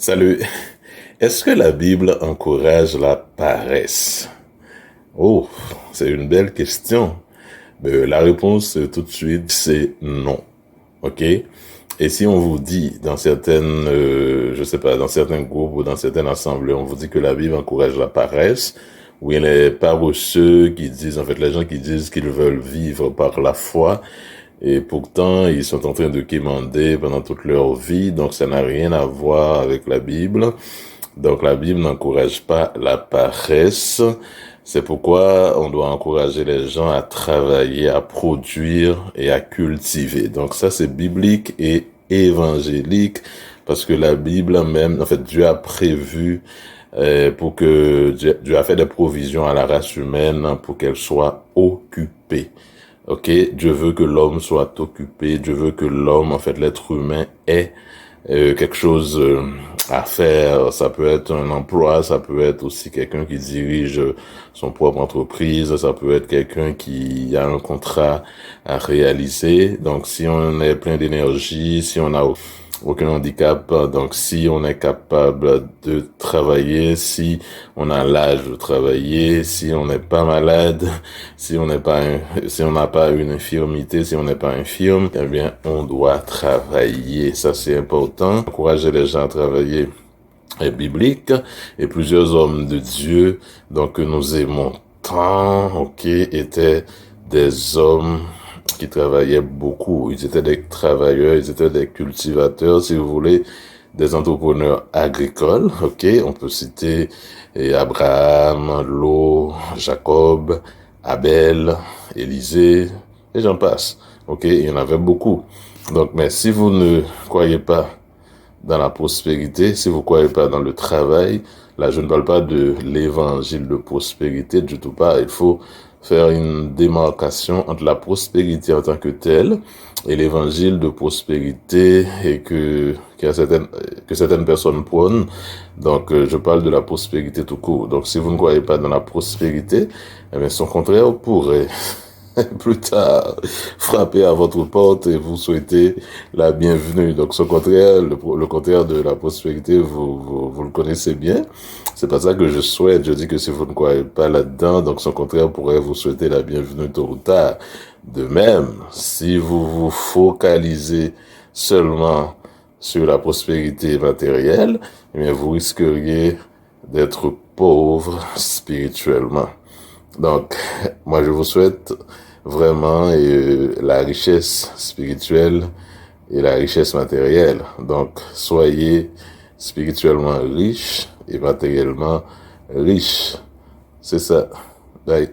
Salut. Est-ce que la Bible encourage la paresse? Oh, c'est une belle question. La réponse tout de suite, c'est non. OK? Et si on vous dit dans certaines, je sais pas, dans certains groupes ou dans certaines assemblées, on vous dit que la Bible encourage la paresse, ou bien les paresseux qui disent, en fait, les gens qui disent qu'ils veulent vivre par la foi, et pourtant, ils sont en train de quémander pendant toute leur vie, donc ça n'a rien à voir avec la Bible. Donc la Bible n'encourage pas la paresse. C'est pourquoi on doit encourager les gens à travailler, à produire et à cultiver. Donc ça, c'est biblique et évangélique parce que la Bible même, en fait, Dieu a prévu pour que Dieu a fait des provisions à la race humaine pour qu'elle soit occupée. Ok, Dieu veut que l'homme soit occupé. Dieu veut que l'homme, en fait, l'être humain ait quelque chose à faire. Ça peut être un emploi, ça peut être aussi quelqu'un qui dirige son propre entreprise, ça peut être quelqu'un qui a un contrat à réaliser. Donc, si on est plein d'énergie, si on n'a aucun handicap, donc si on est capable de travailler, si on a l'âge de travailler, si on n'est pas malade, si on n'est pas, si on n'a pas une infirmité, si on n'est pas infirme, eh bien, on doit travailler. Ça, c'est important. Encourager les gens à travailler est biblique et plusieurs hommes de Dieu, donc que nous aimons tant, ok, étaient des hommes qui travaillaient beaucoup. Ils étaient des travailleurs, ils étaient des cultivateurs, si vous voulez, des entrepreneurs agricoles, ok. On peut citer Abraham, Lot, Jacob, Abel, Élisée, et j'en passe. Ok, il y en avait beaucoup. Donc, mais si vous ne croyez pas dans la prospérité, si vous croyez pas dans le travail, là je ne parle pas de l'évangile de prospérité du tout pas, il faut faire une démarcation entre la prospérité en tant que telle et l'évangile de prospérité et que certaines personnes prônent. Donc je parle de la prospérité tout court. Donc si vous ne croyez pas dans la prospérité, eh bien son contraire pourrait plus tard frapper à votre porte et vous souhaiter la bienvenue. Donc, ce contraire, le contraire de la prospérité, vous le connaissez bien. C'est pas ça que je souhaite. Je dis que si vous ne croyez pas là-dedans, donc son contraire pourrait vous souhaiter la bienvenue tôt ou tard. De même, si vous vous focalisez seulement sur la prospérité matérielle, eh bien, vous risqueriez d'être pauvre spirituellement. Donc, moi, je vous souhaite vraiment la richesse spirituelle et la richesse matérielle. Donc, soyez spirituellement riche et matériellement riche. C'est ça. Bye.